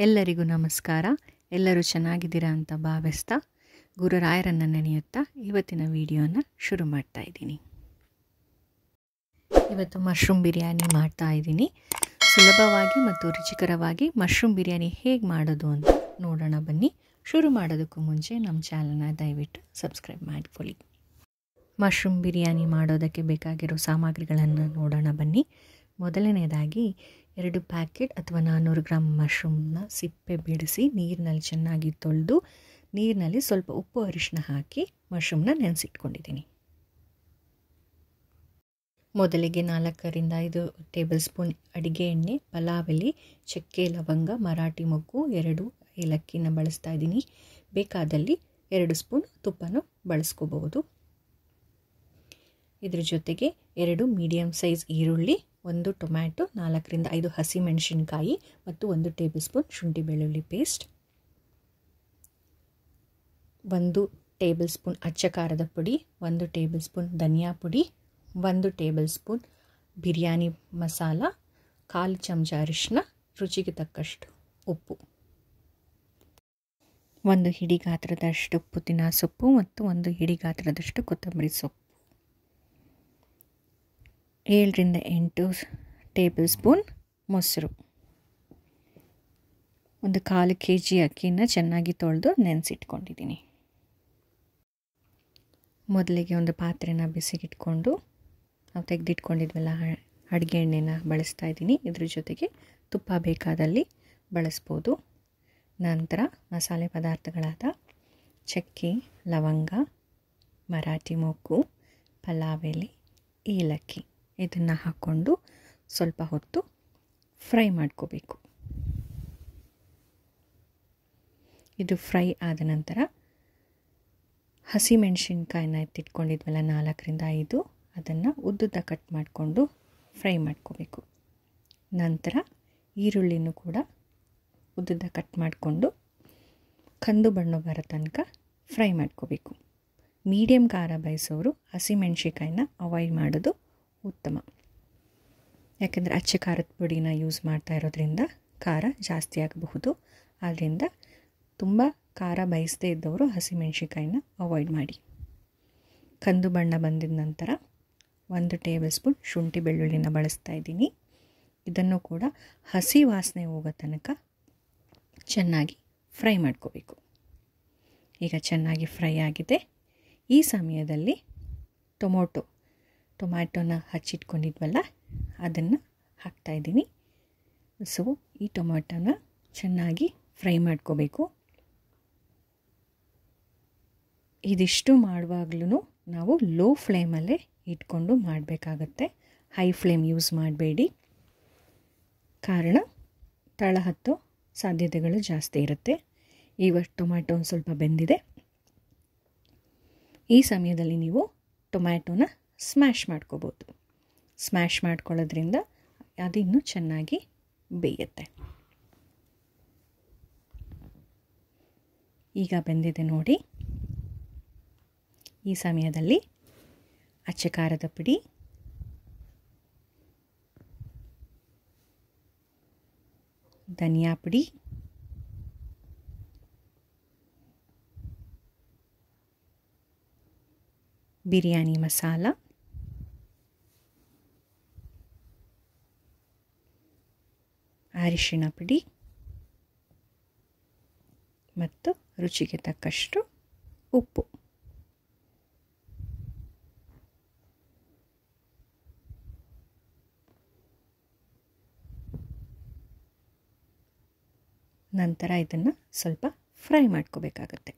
ಎಲ್ಲರಿಗೂ ನಮಸ್ಕಾರ. ಎಲ್ಲರೂ ಚೆನ್ನಾಗಿದ್ದೀರಾ ಅಂತ ಭಾವಿಸ್ತಾ ಗುರುರಾಯರನ್ನು ನೆನೆಯುತ್ತಾ ಇವತ್ತಿನ ವಿಡಿಯೋನ ಶುರು ಮಾಡ್ತಾ ಇದ್ದೀನಿ. ಇವತ್ತು ಮಶ್ರೂಮ್ ಬಿರಿಯಾನಿ ಮಾಡ್ತಾ ಇದ್ದೀನಿ. ಸುಲಭವಾಗಿ ಮತ್ತು ರುಚಿಕರವಾಗಿ ಮಶ್ರೂಮ್ ಬಿರಿಯಾನಿ ಹೇಗೆ ಮಾಡೋದು ಅಂತ ನೋಡೋಣ ಬನ್ನಿ. ಶುರು ಮಾಡೋದಕ್ಕೂ ಮುಂಚೆ ನಮ್ಮ ಚಾನಲ್ನ ದಯವಿಟ್ಟು ಸಬ್ಸ್ಕ್ರೈಬ್ ಮಾಡಿಕೊಳ್ಳಿ. ಮಶ್ರೂಮ್ ಬಿರಿಯಾನಿ ಮಾಡೋದಕ್ಕೆ ಬೇಕಾಗಿರೋ ಸಾಮಗ್ರಿಗಳನ್ನು ನೋಡೋಣ ಬನ್ನಿ. ಮೊದಲನೇದಾಗಿ 2 ಪ್ಯಾಕೆಟ್ ಅಥವಾ 400 ಗ್ರಾಮ್ ಮಶ್ರೂಮ್ನ ಸಿಪ್ಪೆ ಬಿಡಿಸಿ ನೀರಿನಲ್ಲಿ ಚೆನ್ನಾಗಿ ತೊಳೆದು ನೀರಿನಲ್ಲಿ ಸ್ವಲ್ಪ ಉಪ್ಪು ಅರಿಶಿನ ಹಾಕಿ ಮಶ್ರೂಮ್ನ ನೆನೆಸಿಟ್ಕೊಂಡಿದ್ದೀನಿ. ಮೊದಲಿಗೆ 4 ರಿಂದ 5 ಟೇಬಲ್ ಸ್ಪೂನ್ ಅಡಿಗೆ ಎಣ್ಣೆ, ಪಲಾವ್ ಎಲೆ, ಚಕ್ಕೆ, ಲವಂಗ, ಮರಾಠಿ ಮೊಗ್ಗು, 2 ಏಲಕ್ಕಿನ ಬಳಸ್ತಾ ಇದ್ದೀನಿ. ಬೇಕಾದಲ್ಲಿ 2 ಸ್ಪೂನ್ ತುಪ್ಪನೂ ಬಳಸ್ಕೋಬಹುದು. ಇದ್ರ ಜೊತೆಗೆ 2 ಮೀಡಿಯಮ್ ಸೈಜ್ ಈರುಳ್ಳಿ, 1 ಟೊಮ್ಯಾಟೊ, 4 ರಿಂದ 5 ಹಸಿಮೆಣಸಿನಕಾಯಿ ಮತ್ತು 1 ಟೇಬಲ್ ಸ್ಪೂನ್ ಶುಂಠಿ ಬೆಳ್ಳುಳ್ಳಿ ಪೇಸ್ಟ್, 1 ಟೇಬಲ್ ಸ್ಪೂನ್ ಅಚ್ಚ ಖಾರದ ಪುಡಿ, 1 ಟೇಬಲ್ ಸ್ಪೂನ್ ಧನಿಯಾ ಪುಡಿ, 1 ಟೇಬಲ್ ಸ್ಪೂನ್ ಬಿರಿಯಾನಿ ಮಸಾಲ, 1/4 ಚಮಚ ಅರಿಶಿನ, ರುಚಿಗೆ ತಕ್ಕಷ್ಟು ಉಪ್ಪು, 1 ಹಿಡಿ ಗಾತ್ರದಷ್ಟು ಪುದೀನ ಸೊಪ್ಪು ಮತ್ತು 1 ಹಿಡಿ ಗಾತ್ರದಷ್ಟು ಕೊತ್ತಂಬರಿ ಸೊಪ್ಪು, 7 ರಿಂದ 8 ಟೇಬಲ್ ಸ್ಪೂನ್ ಮೊಸರು, 1/4 kg ಅಕ್ಕಿನ ಚೆನ್ನಾಗಿ ತೊಳೆದು ನೆನೆಸಿಟ್ಕೊಂಡಿದ್ದೀನಿ. ಮೊದಲಿಗೆ ಒಂದು ಪಾತ್ರೆನ ಬಿಸಿಗಿಟ್ಕೊಂಡು ನಾವು ತೆಗೆದಿಟ್ಕೊಂಡಿದ್ವಲ್ಲ ಅಡುಗೆ ಎಣ್ಣೆನ ಬಳಸ್ತಾ ಇದ್ದೀನಿ. ಇದ್ರ ಜೊತೆಗೆ ತುಪ್ಪ ಬೇಕಾದಲ್ಲಿ ಬಳಸ್ಬೋದು. ನಂತರ ಮಸಾಲೆ ಪದಾರ್ಥಗಳಾದ ಚಕ್ಕೆ, ಲವಂಗ, ಮರಾಠಿ ಮೊಗ್ಗು, ಪಲಾವ್ ಎಲೆ, ಏಲಕ್ಕಿ ಇದನ್ನು ಹಾಕ್ಕೊಂಡು ಸ್ವಲ್ಪ ಹೊತ್ತು ಫ್ರೈ ಮಾಡ್ಕೋಬೇಕು. ಇದು ಫ್ರೈ ಆದ ನಂತರ ಹಸಿಮೆಣಸಿನ್ಕಾಯಿನ ಎತ್ತಿಟ್ಕೊಂಡಿದ್ವಲ್ಲ 4 ರಿಂದ 5 ಅದನ್ನು ಉದ್ದುದ್ದ ಕಟ್ ಮಾಡಿಕೊಂಡು ಫ್ರೈ ಮಾಡ್ಕೋಬೇಕು. ನಂತರ ಈರುಳ್ಳಿನೂ ಕೂಡ ಉದ್ದುದ್ದ ಕಟ್ ಮಾಡಿಕೊಂಡು ಕಂದು ಬಣ್ಣ ಬರೋ ತನಕ ಫ್ರೈ ಮಾಡ್ಕೋಬೇಕು. ಮೀಡಿಯಮ್ ಖಾರ ಬಯಸೋರು ಹಸಿಮೆಣಸಿನ್ಕಾಯಿನ ಅವಾಯ್ಡ್ ಮಾಡೋದು ಉತ್ತಮ. ಯಾಕೆಂದರೆ ಅಚ್ಚ ಖಾರದ ಪುಡಿನ ಯೂಸ್ ಮಾಡ್ತಾ ಇರೋದ್ರಿಂದ ಖಾರ ಜಾಸ್ತಿ ಆಗಬಹುದು. ಆದ್ದರಿಂದ ತುಂಬ ಖಾರ ಬಯಸದೇ ಇದ್ದವರು ಹಸಿಮೆಣಸಿನ್ಕಾಯಿನ ಅವಾಯ್ಡ್ ಮಾಡಿ. ಕಂದು ಬಣ್ಣ ಬಂದಿದ ನಂತರ 1 ಟೇಬಲ್ ಸ್ಪೂನ್ ಶುಂಠಿ ಬೆಳ್ಳುಳ್ಳಿನ ಬಳಸ್ತಾ ಇದ್ದೀನಿ. ಇದನ್ನು ಕೂಡ ಹಸಿ ವಾಸನೆ ಹೋಗೋ ತನಕ ಚೆನ್ನಾಗಿ ಫ್ರೈ ಮಾಡ್ಕೋಬೇಕು. ಈಗ ಚೆನ್ನಾಗಿ ಫ್ರೈ ಆಗಿದೆ. ಈ ಸಮಯದಲ್ಲಿ ಟೊಮ್ಯಾಟೊನ ಹಚ್ಚಿಟ್ಕೊಂಡಿದ್ವಲ್ಲ ಅದನ್ನು ಹಾಕ್ತಾಯಿದ್ದೀನಿ. ಸೊ ಈ ಟೊಮ್ಯಾಟೊನ ಚೆನ್ನಾಗಿ ಫ್ರೈ ಮಾಡ್ಕೋಬೇಕು. ಇದಿಷ್ಟು ಮಾಡುವಾಗಲೂ ನಾವು ಲೋ ಫ್ಲೇಮಲ್ಲೇ ಇಟ್ಕೊಂಡು ಮಾಡಬೇಕಾಗತ್ತೆ. ಹೈ ಫ್ಲೇಮ್ ಯೂಸ್ ಮಾಡಬೇಡಿ, ಕಾರಣ ತಳ ಹತ್ತೋ ಸಾಧ್ಯತೆಗಳು ಜಾಸ್ತಿ ಇರುತ್ತೆ. ಈಗ ಟೊಮ್ಯಾಟೊ ಒಂದು ಸ್ವಲ್ಪ ಬೆಂದಿದೆ. ಈ ಸಮಯದಲ್ಲಿ ನೀವು ಟೊಮ್ಯಾಟೊನ ಸ್ಮ್ಯಾಶ್ ಮಾಡ್ಕೋಬೋದು. ಸ್ಮ್ಯಾಶ್ ಮಾಡ್ಕೊಳ್ಳೋದ್ರಿಂದ ಅದು ಇನ್ನೂ ಚೆನ್ನಾಗಿ ಬೇಯುತ್ತೆ. ಈಗ ಬೆಂದಿದೆ ನೋಡಿ. ಈ ಸಮಯದಲ್ಲಿ ಅಚ್ಚ ಖಾರದ ಪುಡಿ, ಧನಿಯಾ ಪುಡಿ, ಬಿರಿಯಾನಿ ಮಸಾಲ, ಅರಿಶಿಣ ಪುಡಿ ಮತ್ತು ರುಚಿಗೆ ತಕ್ಕಷ್ಟು ಉಪ್ಪು. ನಂತರ ಇದನ್ನು ಸ್ವಲ್ಪ ಫ್ರೈ ಮಾಡ್ಕೋಬೇಕಾಗತ್ತೆ.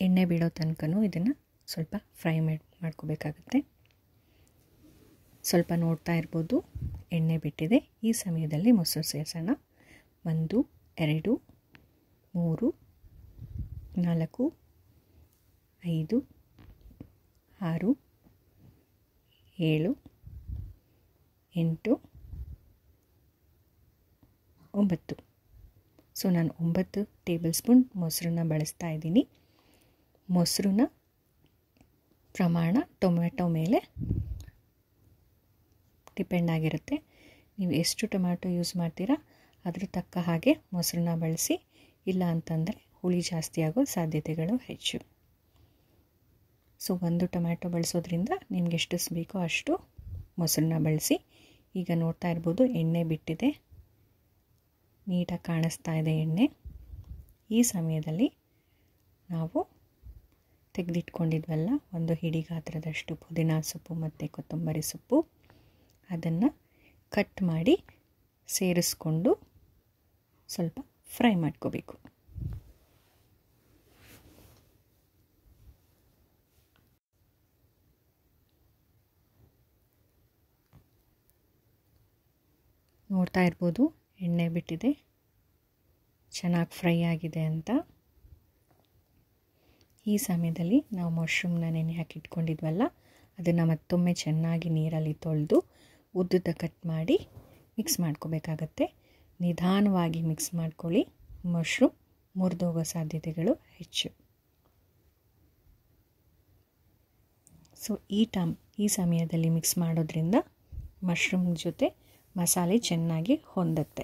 ಎಣ್ಣೆ ಬಿಡೋ ತನಕನೂ ಇದನ್ನು ಸ್ವಲ್ಪ ಫ್ರೈ ಮಾಡ್ಕೋಬೇಕಾಗತ್ತೆ. ಸ್ವಲ್ಪ ನೋಡ್ತಾ ಇರ್ಬೋದು ಎಣ್ಣೆ ಬಿಟ್ಟಿದೆ. ಈ ಸಮಯದಲ್ಲಿ ಮೊಸರು ಸೇರಿಸೋಣ. 1 2 3 4 5 6 7 8 9. ಸೊ ನಾನು 9 ಟೇಬಲ್ ಸ್ಪೂನ್ ಮೊಸರನ್ನ ಬಳಸ್ತಾ ಇದ್ದೀನಿ. ಮೊಸರಿನ ಪ್ರಮಾಣ ಟೊಮೆಟೊ ಮೇಲೆ ಡಿಪೆಂಡ್ ಆಗಿರುತ್ತೆ. ನೀವು ಎಷ್ಟು ಟೊಮ್ಯಾಟೊ ಯೂಸ್ ಮಾಡ್ತೀರಾ ಅದ್ರ ತಕ್ಕ ಹಾಗೆ ಮೊಸರನ್ನ ಬಳಸಿ, ಇಲ್ಲ ಅಂತಂದರೆ ಹುಳಿ ಜಾಸ್ತಿ ಆಗೋ ಸಾಧ್ಯತೆಗಳು ಹೆಚ್ಚು. ಸೊ ಒಂದು ಟೊಮ್ಯಾಟೊ ಬಳಸೋದ್ರಿಂದ ನಿಮ್ಗೆ ಎಷ್ಟು ಬೇಕೋ ಅಷ್ಟು ಮೊಸರನ್ನ ಬಳಸಿ. ಈಗ ನೋಡ್ತಾ ಇರ್ಬೋದು ಎಣ್ಣೆ ಬಿಟ್ಟಿದೆ, ನೀಟಾಗಿ ಕಾಣಿಸ್ತಾ ಇದೆ ಎಣ್ಣೆ. ಈ ಸಮಯದಲ್ಲಿ ನಾವು ತೆಗೆದಿಟ್ಕೊಂಡಿದ್ವಲ್ಲ ಒಂದು ಹಿಡಿ ಗಾತ್ರದಷ್ಟು ಪುದೀನ ಸೊಪ್ಪು ಮತ್ತು ಕೊತ್ತಂಬರಿ ಸೊಪ್ಪು, ಅದನ್ನು ಕಟ್ ಮಾಡಿ ಸೇರಿಸ್ಕೊಂಡು ಸ್ವಲ್ಪ ಫ್ರೈ ಮಾಡ್ಕೋಬೇಕು. ನೋಡ್ತಾ ಇರ್ಬೋದು ಎಣ್ಣೆ ಬಿಟ್ಟಿದೆ, ಚೆನ್ನಾಗಿ ಫ್ರೈ ಆಗಿದೆ ಅಂತ. ಈ ಸಮಯದಲ್ಲಿ ನಾವು ಮಶ್ರೂಮ್ನ ನೆನೆ ಹಾಕಿಟ್ಕೊಂಡಿದ್ವಲ್ಲ ಅದನ್ನು ಮತ್ತೊಮ್ಮೆ ಚೆನ್ನಾಗಿ ನೀರಲ್ಲಿ ತೊಳೆದು ಉದ್ದುದ್ದ ಕಟ್ ಮಾಡಿ ಮಿಕ್ಸ್ ಮಾಡ್ಕೋಬೇಕಾಗತ್ತೆ. ನಿಧಾನವಾಗಿ ಮಿಕ್ಸ್ ಮಾಡ್ಕೊಳ್ಳಿ, ಮಶ್ರೂಮ್ ಮುರಿದೋಗೋ ಸಾಧ್ಯತೆಗಳು ಹೆಚ್ಚು. ಸೊ ಈ ಸಮಯದಲ್ಲಿ ಮಿಕ್ಸ್ ಮಾಡೋದ್ರಿಂದ ಮಶ್ರೂಮ್ ಜೊತೆ ಮಸಾಲೆ ಚೆನ್ನಾಗಿ ಹೊಂದುತ್ತೆ.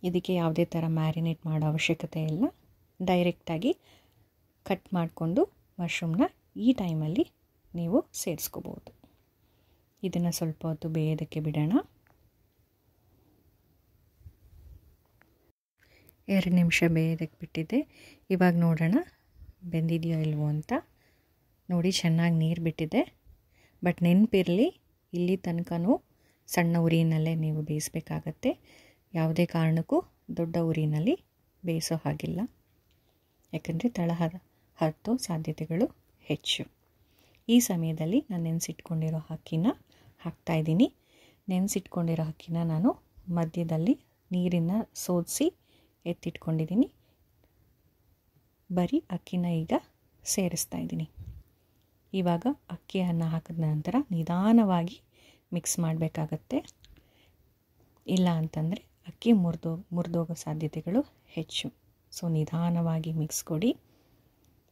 ಇದಕ್ಕೆ ಯಾವುದೇ ಥರ ಮ್ಯಾರಿನೇಟ್ ಮಾಡೋ ಅವಶ್ಯಕತೆ ಇಲ್ಲ. ಡೈರೆಕ್ಟಾಗಿ ಕಟ್ ಮಾಡಿಕೊಂಡು ಮಶ್ರೂಮ್ನ ಈ ಟೈಮಲ್ಲಿ ನೀವು ಸೇರಿಸ್ಕೋಬೋದು. ಇದನ್ನು ಸ್ವಲ್ಪ ಹೊತ್ತು ಬೇಯೋದಕ್ಕೆ ಬಿಡೋಣ. 2 ನಿಮಿಷ ಬೇಯೋದಕ್ಕೆ ಬಿಟ್ಟಿದ್ದೆ. ಇವಾಗ ನೋಡೋಣ ಬೆಂದಿದೆಯೋ ಇಲ್ವೋ ಅಂತ. ನೋಡಿ ಚೆನ್ನಾಗಿ ನೀರು ಬಿಟ್ಟಿದೆ. ಬಟ್ ನೆನಪಿರಲಿ, ಇಲ್ಲಿ ತನಕನೂ ಸಣ್ಣ ಉರಿನಲ್ಲೇ ನೀವು ಬೇಯಿಸಬೇಕಾಗತ್ತೆ. ಯಾವುದೇ ಕಾರಣಕ್ಕೂ ದೊಡ್ಡ ಉರಿನಲ್ಲಿ ಬೇಯಿಸೋ ಹಾಗಿಲ್ಲ, ಯಾಕಂದರೆ ತಳ ಹತ್ತೋ ಸಾಧ್ಯತೆಗಳು ಹೆಚ್ಚು. ಈ ಸಮಯದಲ್ಲಿ ನಾನು ನೆನೆಸಿಟ್ಕೊಂಡಿರೋ ಅಕ್ಕಿನ ಹಾಕ್ತಾಯಿದ್ದೀನಿ. ನೆನೆಸಿಟ್ಕೊಂಡಿರೋ ಅಕ್ಕಿನ ನಾನು ಮಧ್ಯದಲ್ಲಿ ನೀರನ್ನು ಸೋದಿಸಿ ಎತ್ತಿಟ್ಕೊಂಡಿದ್ದೀನಿ. ಬರೀ ಅಕ್ಕಿನ ಈಗ ಸೇರಿಸ್ತಾ ಇದ್ದೀನಿ. ಇವಾಗ ಅಕ್ಕಿಯನ್ನು ಹಾಕಿದ ನಂತರ ನಿಧಾನವಾಗಿ ಮಿಕ್ಸ್ ಮಾಡಬೇಕಾಗತ್ತೆ. ಇಲ್ಲ ಅಂತಂದರೆ ಅಕ್ಕಿ ಮುರಿದೋಗೋ ಸಾಧ್ಯತೆಗಳು ಹೆಚ್ಚು. ಸೊ ನಿಧಾನವಾಗಿ ಮಿಕ್ಸ್ ಕೊಡಿ.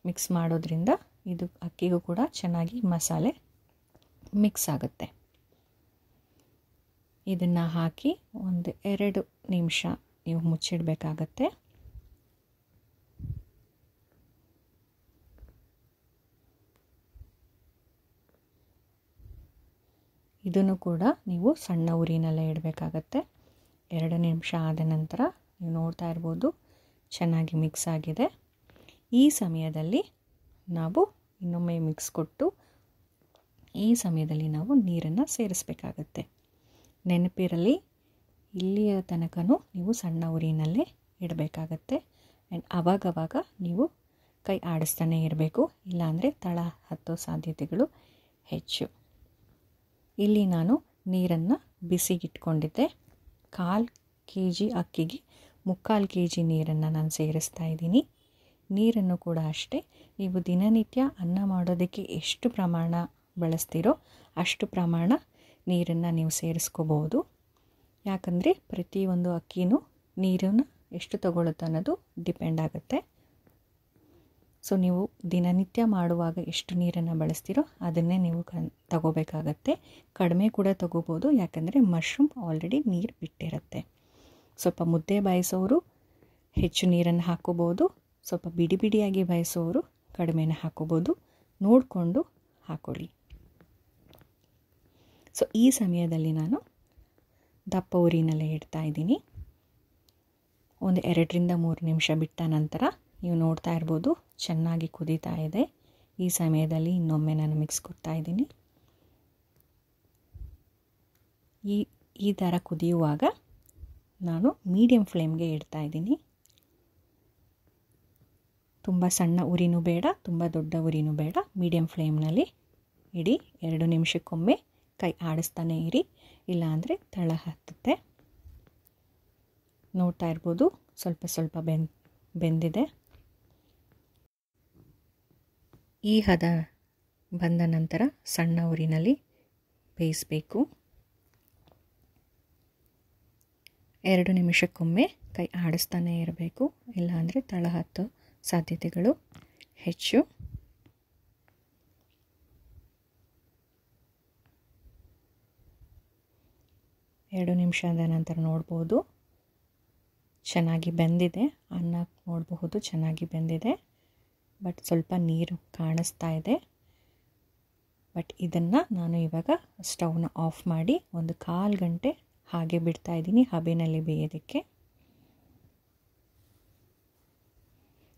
ಮಿಕ್ಸ್ ಮಾಡೋದ್ರಿಂದ ಇದು ಅಕ್ಕಿಗೂ ಕೂಡ ಚೆನ್ನಾಗಿ ಮಸಾಲೆ ಮಿಕ್ಸ್ ಆಗುತ್ತೆ. ಇದನ್ನು ಹಾಕಿ 1-2 ನಿಮಿಷ ನೀವು ಮುಚ್ಚಿಡಬೇಕಾಗತ್ತೆ. ಇದನ್ನು ಕೂಡ ನೀವು ಸಣ್ಣ ಉರಿನಲ್ಲೇ ಇಡಬೇಕಾಗತ್ತೆ. 2 ನಿಮಿಷ ಆದ ನಂತರ ನೀವು ನೋಡ್ತಾ ಇರ್ಬೋದು ಚೆನ್ನಾಗಿ ಮಿಕ್ಸ್ ಆಗಿದೆ. ಈ ಸಮಯದಲ್ಲಿ ನಾವು ಇನ್ನೊಮ್ಮೆ ಮಿಕ್ಸ್ ಕೊಟ್ಟು ಈ ಸಮಯದಲ್ಲಿ ನಾವು ನೀರನ್ನು ಸೇರಿಸಬೇಕಾಗತ್ತೆ. ನೆನಪಿರಲಿ, ಇಲ್ಲಿಯ ತನಕನೂ ನೀವು ಸಣ್ಣ ಉರಿನಲ್ಲೇ ಇಡಬೇಕಾಗತ್ತೆ. ಆ್ಯಂಡ್ ಆವಾಗವಾಗ ನೀವು ಕೈ ಆಡಿಸ್ತಾನೆ ಇರಬೇಕು, ಇಲ್ಲಾಂದರೆ ತಳ ಹತ್ತೋ ಸಾಧ್ಯತೆಗಳು ಹೆಚ್ಚು. ಇಲ್ಲಿ ನಾನು ನೀರನ್ನು ಬಿಸಿಗಿಟ್ಕೊಂಡಿದ್ದೆ. 1/4 kg ಅಕ್ಕಿಗೆ 3/4 kg ನೀರನ್ನು ನಾನು ಸೇರಿಸ್ತಾ ಇದ್ದೀನಿ. ನೀರನ್ನು ಕೂಡ ಅಷ್ಟೇ, ನೀವು ದಿನನಿತ್ಯ ಅನ್ನ ಮಾಡೋದಕ್ಕೆ ಎಷ್ಟು ಪ್ರಮಾಣ ಬಳಸ್ತೀರೋ ಅಷ್ಟು ಪ್ರಮಾಣ ನೀರನ್ನು ನೀವು ಸೇರಿಸ್ಕೋಬೋದು. ಯಾಕಂದರೆ ಪ್ರತಿಯೊಂದು ಅಕ್ಕಿನೂ ನೀರನ್ನು ಎಷ್ಟು ತಗೊಳ್ಳುತ್ತೆ ಅನ್ನೋದು ಡಿಪೆಂಡ್ ಆಗುತ್ತೆ. ಸೊ ನೀವು ದಿನನಿತ್ಯ ಮಾಡುವಾಗ ಎಷ್ಟು ನೀರನ್ನು ಬಳಸ್ತೀರೋ ಅದನ್ನೇ ನೀವು ತಗೋಬೇಕಾಗತ್ತೆ. ಕಡಿಮೆ ಕೂಡ ತಗೋಬೋದು, ಯಾಕಂದರೆ ಮಶ್ರೂಮ್ ಆಲ್ರೆಡಿ ನೀರು ಬಿಟ್ಟಿರುತ್ತೆ. ಸ್ವಲ್ಪ ಮುದ್ದೆ ಬಾಯಿಸೋರು ಹೆಚ್ಚು ನೀರನ್ನು ಹಾಕೋಬೋದು, ಸ್ವಲ್ಪ ಬಿಡಿ ಬಿಡಿಯಾಗಿ ಬಾಯಿಸೋರು ಕಡಿಮೆನೇ ಹಾಕೋಬೋದು. ನೋಡಿಕೊಂಡು ಹಾಕೊಳ್ಳಿ. ಸೊ ಈ ಸಮಯದಲ್ಲಿ ನಾನು ದಪ್ಪ ಉರಿನಲ್ಲೇ ಇಡ್ತಾ ಇದ್ದೀನಿ. 2-3 ನಿಮಿಷ ಬಿಟ್ಟ ನಂತರ ನೀವು ನೋಡ್ತಾ ಇರ್ಬೋದು ಚೆನ್ನಾಗಿ ಕುದೀತಾ ಇದೆ. ಈ ಸಮಯದಲ್ಲಿ ಇನ್ನೊಮ್ಮೆ ನಾನು ಮಿಕ್ಸ್ ಕೊಡ್ತಾ ಇದ್ದೀನಿ. ಈ ಥರ ಕುದಿಯುವಾಗ ನಾನು ಮೀಡಿಯಮ್ ಫ್ಲೇಮ್ಗೆ ಇಡ್ತಾ ಇದ್ದೀನಿ. ತುಂಬ ಸಣ್ಣ ಉರಿನೂ ಬೇಡ, ತುಂಬ ದೊಡ್ಡ ಉರಿನೂ ಬೇಡ, ಮೀಡಿಯಮ್ ಫ್ಲೇಮ್ನಲ್ಲಿ ಇಡಿ. 2 ನಿಮಿಷಕ್ಕೊಮ್ಮೆ ಕೈ ಆಡಿಸ್ತಾನೆ ಇರಿ, ಇಲ್ಲಾಂದರೆ ತಳ ಹತ್ತುತ್ತೆ. ನೋಡ್ತಾ ಇರ್ಬೋದು ಸ್ವಲ್ಪ ಸ್ವಲ್ಪ ಬೆಂದಿದೆ. ಈ ಹದ ಬಂದ ನಂತರ ಸಣ್ಣ ಉರಿನಲ್ಲಿ ಬೇಯಿಸಬೇಕು. 2 ನಿಮಿಷಕ್ಕೊಮ್ಮೆ ಕೈ ಆಡಿಸ್ತಾನೆ ಇರಬೇಕು, ಇಲ್ಲಾಂದರೆ ತಳ ಹತ್ತೋ ಸಾಧ್ಯತೆಗಳು ಹೆಚ್ಚು. ಎರಡು ನಿಮಿಷದ ನಂತರ ನೋಡ್ಬೋದು ಚೆನ್ನಾಗಿ ಬೆಂದಿದೆ. ಅನ್ನ ನೋಡಬಹುದು ಚೆನ್ನಾಗಿ ಬೆಂದಿದೆ, ಬಟ್ ಸ್ವಲ್ಪ ನೀರು ಕಾಣಿಸ್ತಾ ಇದೆ. ಬಟ್ ಇದನ್ನು ನಾನು ಇವಾಗ ಸ್ಟವ್ನ ಆಫ್ ಮಾಡಿ ಒಂದು 1/4 ಗಂಟೆ ಹಾಗೆ ಬಿಡ್ತಾ ಇದ್ದೀನಿ ಹಬೆಯಲ್ಲಿ ಬೇಯೋದಕ್ಕೆ.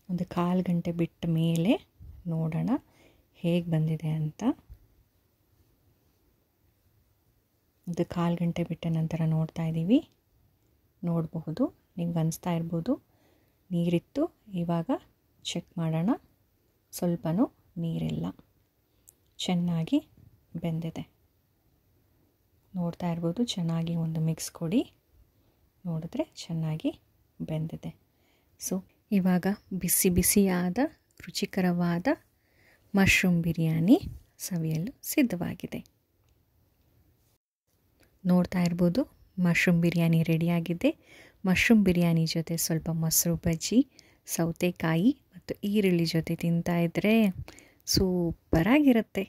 ಒಂದು 1/4 ಗಂಟೆ ಬಿಟ್ಟ ಮೇಲೆ ನೋಡೋಣ ಹೇಗೆ ಬಂದಿದೆ ಅಂತ. ಒಂದು 1/4 ಗಂಟೆ ಬಿಟ್ಟ ನಂತರ ನೋಡ್ತಾ ಇದ್ದೀವಿ. ನೋಡಬಹುದು, ನಿಮ್ಗೆ ಅನಿಸ್ತಾ ಇರ್ಬೋದು ನೀರಿತ್ತು. ಇವಾಗ ಚೆಕ್ ಮಾಡೋಣ, ಸ್ವಲ್ಪನೂ ನೀರಿಲ್ಲ, ಚೆನ್ನಾಗಿ ಬೆಂದಿದೆ. ನೋಡ್ತಾ ಇರ್ಬೋದು, ಚೆನ್ನಾಗಿ ಒಂದು ಮಿಕ್ಸ್ ಕೊಡಿ. ನೋಡಿದ್ರೆ ಚೆನ್ನಾಗಿ ಬೆಂದಿದೆ. ಸೊ ಇವಾಗ ಬಿಸಿ ಬಿಸಿಯಾದ ರುಚಿಕರವಾದ ಮಶ್ರೂಮ್ ಬಿರಿಯಾನಿ ಸವಿಯಲು ಸಿದ್ಧವಾಗಿದೆ. ನೋಡ್ತಾ ಇರ್ಬೋದು ಮಶ್ರೂಮ್ ಬಿರಿಯಾನಿ ರೆಡಿಯಾಗಿದೆ. ಮಶ್ರೂಮ್ ಬಿರಿಯಾನಿ ಜೊತೆ ಸ್ವಲ್ಪ ಮೊಸರು ಬಜ್ಜಿ, ಸೌತೆಕಾಯಿ ಮತ್ತು ಈರುಳ್ಳಿ ಜೊತೆ ತಿಂತಾಯಿದ್ರೆ ಸೂಪರಾಗಿರುತ್ತೆ.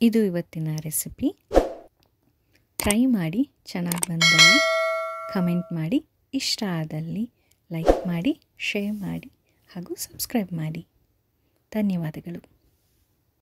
ಇದು ಇವತ್ತಿನ ರೆಸಿಪಿ. ಟ್ರೈ ಮಾಡಿ, ಚೆನ್ನಾಗಿ ಬಂದಲ್ಲಿ ಕಮೆಂಟ್ ಮಾಡಿ, ಇಷ್ಟ ಆದಲ್ಲಿ ಲೈಕ್ ಮಾಡಿ, ಶೇರ್ ಮಾಡಿ ಹಾಗೂ ಸಬ್ಸ್ಕ್ರೈಬ್ ಮಾಡಿ. ಧನ್ಯವಾದಗಳು.